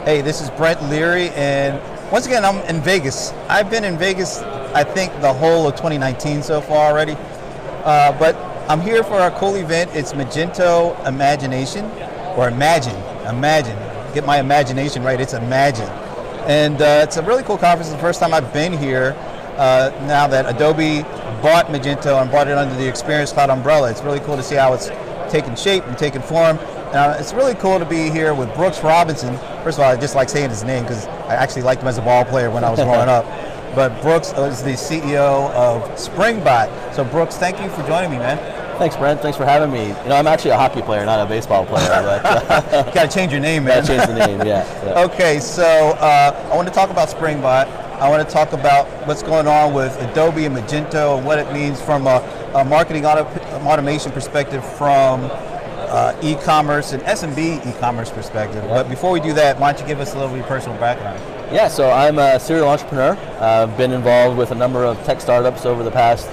Hey, this is Brent Leary, and once again, I'm in Vegas. I've been in Vegas, I think, the whole of 2019 so far already. But I'm here for our cool event. It's Magento Imagination, or Imagine. Get my imagination right, it's Imagine. And it's a really cool conference. It's the first time I've been here now that Adobe bought Magento and brought it under the Experience Cloud umbrella. It's really cool to see how it's taken shape and taken form. It's really cool to be here with Brooks Robinson. First of all, I just like saying his name because I actually liked him as a ball player when I was growing up. But Brooks is the CEO of Springbot. So Brooks, thank you for joining me, man. Thanks, Brent. Thanks for having me. You know, I'm actually a hockey player, not a baseball player. But, you got to change your name, man. Got to change the name, yeah. Okay, so I want to talk about Springbot. I want to talk about what's going on with Adobe and Magento and what it means from a marketing automation perspective, from e-commerce and SMB e-commerce perspective. But before we do that, why don't you give us a little bit of your personal background? Yeah, so I'm a serial entrepreneur. I've been involved with a number of tech startups over the past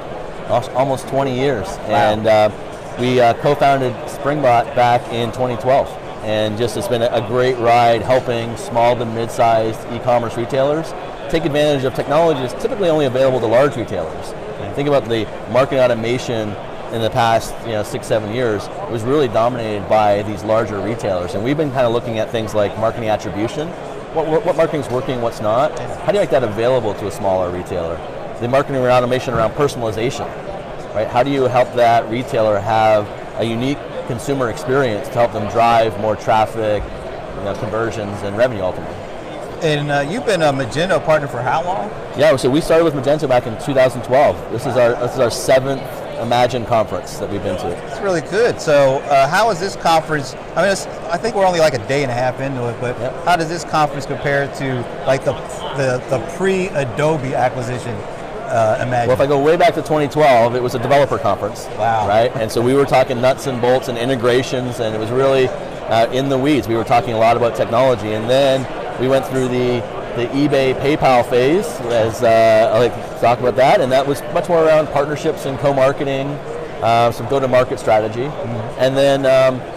almost 20 years. Wow. And we co-founded Springbot back in 2012. And just it's been a great ride helping small to mid-sized e-commerce retailers take advantage of technology that's typically only available to large retailers. And think about the marketing automation in the past 6-7 years. It was really dominated by these larger retailers. And we've been kind of looking at things like marketing attribution. What marketing's working, what's not? How do you make that available to a smaller retailer? The marketing automation around personalization, right? How do you help that retailer have a unique consumer experience to help them drive more traffic, conversions, and revenue ultimately? And you've been a Magento partner for how long? Yeah, so we started with Magento back in 2012. This is our seventh Imagine conference that we've been to. It's really good. So how is this conference, I think we're only like a day and a half into it, but how does this conference compare to like the pre-Adobe acquisition Imagine? Well, if I go way back to 2012, it was a developer conference. Wow. Right? And so we were talking nuts and bolts and integrations, and it was really in the weeds. We were talking a lot about technology, and then we went through the eBay PayPal phase, as I like to talk about that, and that was much more around partnerships and co-marketing, some go-to-market strategy. And then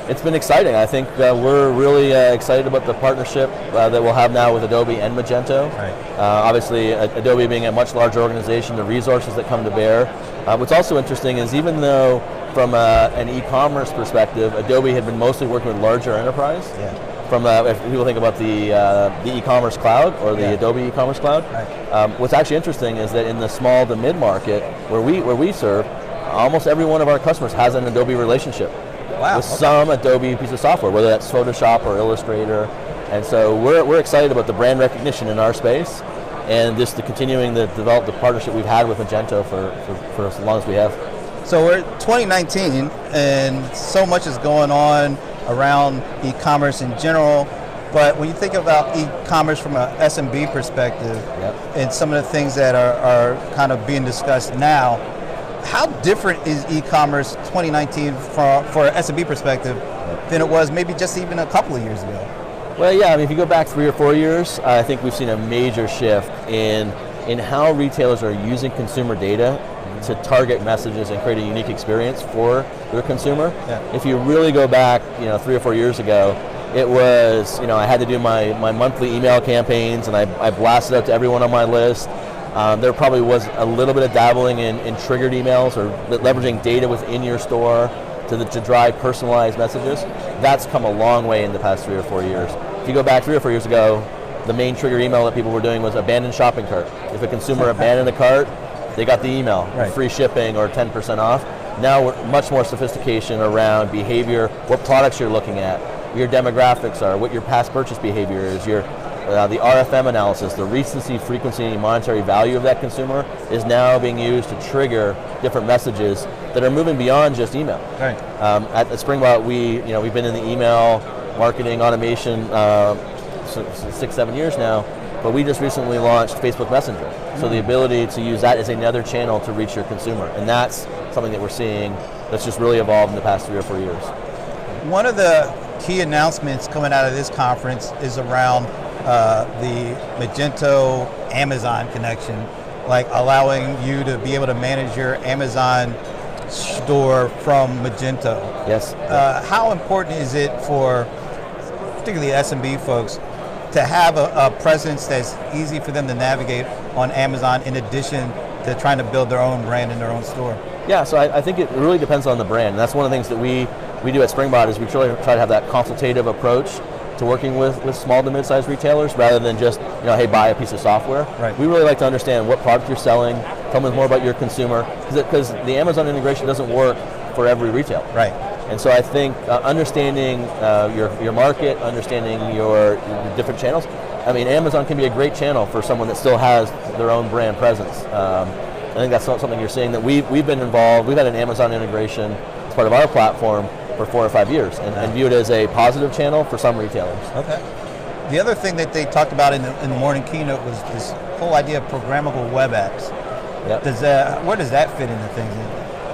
it's been exciting. I think we're really excited about the partnership that we'll have now with Adobe and Magento. Right. Obviously, Adobe being a much larger organization, the resources that come to bear. What's also interesting is even though from an e-commerce perspective, Adobe had been mostly working with larger enterprise. Yeah. From if people think about the e-commerce cloud or the Adobe e-commerce cloud, what's actually interesting is that in the small to mid-market where we serve, almost every one of our customers has an Adobe relationship with some Adobe piece of software, whether that's Photoshop or Illustrator. And so we're excited about the brand recognition in our space, and just continuing to develop the partnership we've had with Magento for as long as we have. So we're 2019, and so much is going on around e-commerce in general, but when you think about e-commerce from an SMB perspective, and some of the things that are kind of being discussed now, how different is e-commerce 2019 for an SMB perspective than it was maybe just even a couple of years ago? Well, yeah, if you go back 3 or 4 years, I think we've seen a major shift in how retailers are using consumer data to target messages and create a unique experience for their consumer. If you really go back 3 or 4 years ago, it was, I had to do my monthly email campaigns, and I blasted out to everyone on my list. There probably was a little bit of dabbling in triggered emails or leveraging data within your store to drive personalized messages. That's come a long way in the past 3 or 4 years. If you go back 3 or 4 years ago, the main trigger email that people were doing was abandoned shopping cart. If a consumer abandoned a cart, they got the email, free shipping or 10% off. Now we're much more sophistication around behavior, what products you're looking at, what your demographics are, what your past purchase behavior is, the RFM analysis, the recency, frequency, and monetary value of that consumer is now being used to trigger different messages that are moving beyond just email. Right. At Springbot, we've been in the email marketing automation 6-7 years now, but we just recently launched Facebook Messenger. So the ability to use that as another channel to reach your consumer. And that's something that we're seeing that's just really evolved in the past 3 or 4 years. One of the key announcements coming out of this conference is around the Magento Amazon connection, like allowing you to be able to manage your Amazon store from Magento. Yes. How important is it for particularly SMB folks to have a presence that's easy for them to navigate on Amazon in addition to trying to build their own brand in their own store? Yeah, so I think it really depends on the brand. And that's one of the things that we do at Springbot is we try to have that consultative approach to working with small to mid-sized retailers rather than just, hey, buy a piece of software. Right. We really like to understand what product you're selling, tell me more about your consumer, because the Amazon integration doesn't work for every retailer. Right. And so I think understanding your market, understanding your different channels. I mean, Amazon can be a great channel for someone that still has their own brand presence. I think that's something you're seeing that we've been involved. We've had an Amazon integration as part of our platform for 4 or 5 years, and view it as a positive channel for some retailers. Okay. The other thing that they talked about in the morning keynote was this whole idea of programmable web apps. Yep. Where does that fit into things?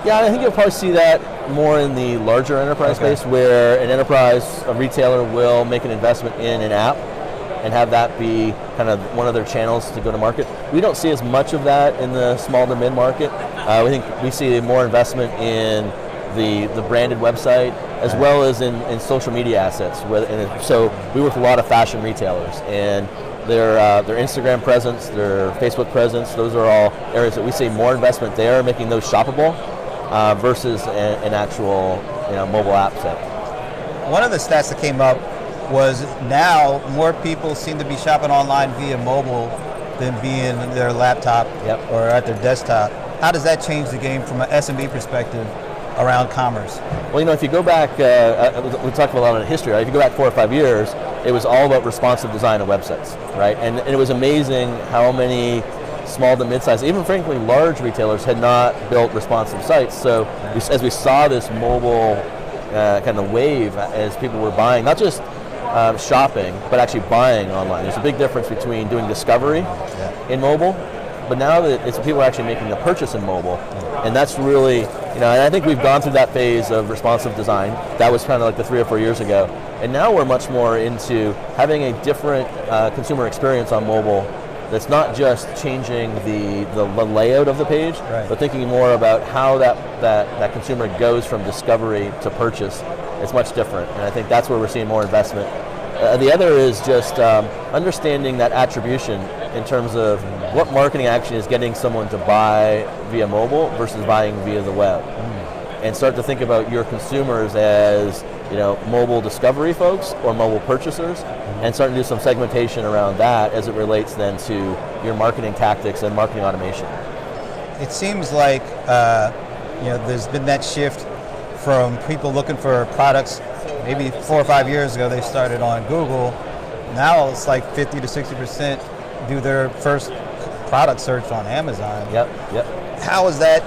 Yeah, I think you'll probably see that more in the larger enterprise space, where an enterprise, a retailer will make an investment in an app and have that be kind of one of their channels to go to market. We don't see as much of that in the small to mid market. We think we see more investment in the branded website as well as in social media assets. So we work with a lot of fashion retailers, and their Instagram presence, their Facebook presence, those are all areas that we see more investment there, making those shoppable versus an actual mobile app set. One of the stats that came up was now more people seem to be shopping online via mobile than being their laptop or at their desktop. How does that change the game from an SMB perspective around commerce? Well, if you go back, we talked about a lot of history, right? If you go back 4 or 5 years, it was all about responsive design of websites, right? And it was amazing how many small to mid-sized, even frankly large retailers had not built responsive sites. So as we saw this mobile kind of wave as people were buying, not just shopping, but actually buying online. There's a big difference between doing discovery in mobile, but now that people are actually making a purchase in mobile, and that's really, and I think we've gone through that phase of responsive design. That was kind of like the 3 or 4 years ago, and now we're much more into having a different consumer experience on mobile. That's not just changing the layout of the page, but thinking more about how that consumer goes from discovery to purchase. It's much different, and I think that's where we're seeing more investment. The other is just understanding that attribution in terms of what marketing action is getting someone to buy via mobile versus buying via the web. And start to think about your consumers as mobile discovery folks or mobile purchasers, and start to do some segmentation around that as it relates then to your marketing tactics and marketing automation. It seems like there's been that shift from people looking for products. Maybe 4 or 5 years ago they started on Google. Now it's like 50 to 60% do their first product search on Amazon. Yep. How is that?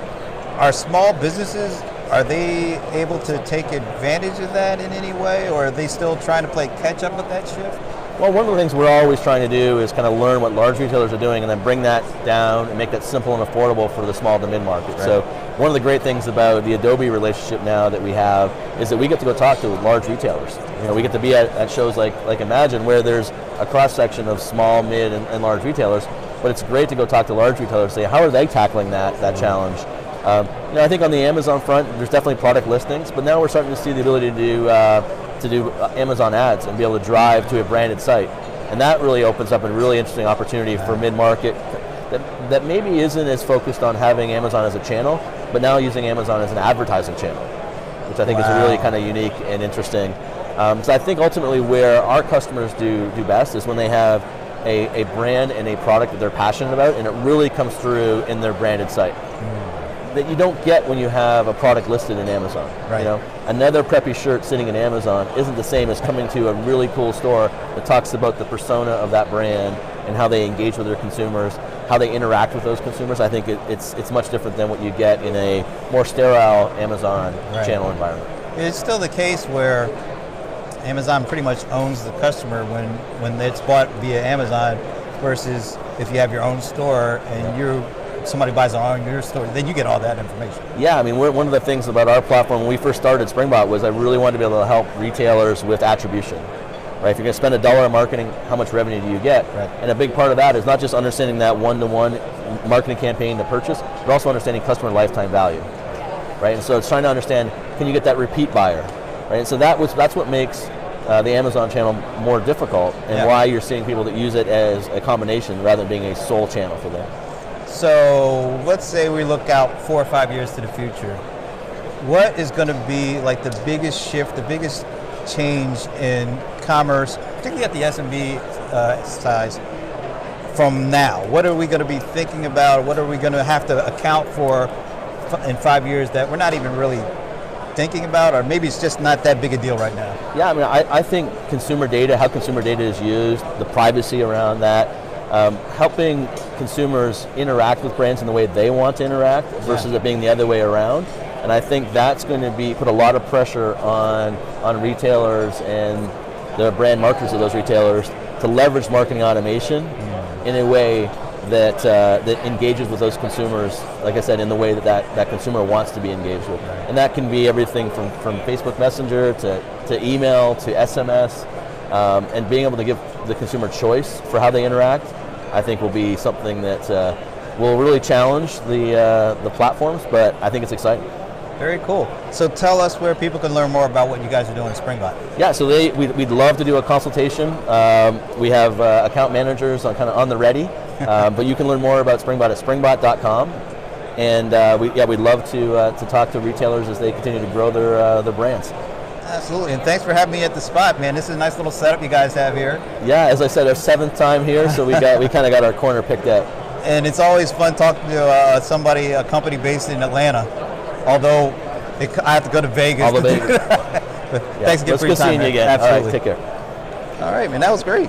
Are small businesses, are they able to take advantage of that in any way, or are they still trying to play catch up with that shift? Well, one of the things we're always trying to do is kind of learn what large retailers are doing and then bring that down and make that simple and affordable for the small to mid-market. Right. So one of the great things about the Adobe relationship now that we have is that we get to go talk to large retailers. We get to be at shows like Imagine, where there's a cross-section of small, mid, and large retailers, but it's great to go talk to large retailers, say how are they tackling that challenge. I think on the Amazon front, there's definitely product listings, but now we're starting to see the ability to do Amazon ads and be able to drive to a branded site. And that really opens up a really interesting opportunity for mid-market that maybe isn't as focused on having Amazon as a channel, but now using Amazon as an advertising channel, which I think is really kind of unique and interesting. So I think ultimately where our customers do best is when they have a brand and a product that they're passionate about, and it really comes through in their branded site. That you don't get when you have a product listed in Amazon. Right. Another preppy shirt sitting in Amazon isn't the same as coming to a really cool store that talks about the persona of that brand and how they engage with their consumers, how they interact with those consumers. I think it's much different than what you get in a more sterile Amazon channel environment. It's still the case where Amazon pretty much owns the customer when it's bought via Amazon, versus if you have your own store and somebody buys on your store, then you get all that information. Yeah, I mean, one of the things about our platform when we first started Springbot was I really wanted to be able to help retailers with attribution. Right? If you're going to spend $1 on marketing, how much revenue do you get? Right. And a big part of that is not just understanding that one-to-one marketing campaign to purchase, but also understanding customer lifetime value. Right? And so it's trying to understand, can you get that repeat buyer? Right? And so that's what makes the Amazon channel more difficult, and why you're seeing people that use it as a combination rather than being a sole channel for them. So let's say we look out 4 or 5 years to the future. What is going to be like the biggest shift, the biggest change in commerce, particularly at the SMB size, from now? What are we going to be thinking about? What are we going to have to account for in 5 years that we're not even really thinking about, or maybe it's just not that big a deal right now? Yeah, I mean, I think consumer data, how consumer data is used, the privacy around that, helping consumers interact with brands in the way they want to interact versus it being the other way around. And I think that's going to put a lot of pressure on retailers and the brand marketers of those retailers to leverage marketing automation in a way that engages with those consumers, like I said, in the way that consumer wants to be engaged with. And that can be everything from Facebook Messenger to email to SMS, and being able to give the consumer choice for how they interact, I think will be something that will really challenge the platforms, but I think it's exciting. Very cool. So tell us where people can learn more about what you guys are doing at Springbot. Yeah, so we'd love to do a consultation. We have account managers on the ready, but you can learn more about Springbot at springbot.com. And we'd love to talk to retailers as they continue to grow their brands. Absolutely, and thanks for having me at the spot, man. This is a nice little setup you guys have here. Yeah, as I said, our 7th time here, so we kind of got our corner picked out. And it's always fun talking to a company based in Atlanta. Although I have to go to Vegas. But thanks again for your time. Let's go seeing you again. Absolutely. All right, take care. All right, man, that was great.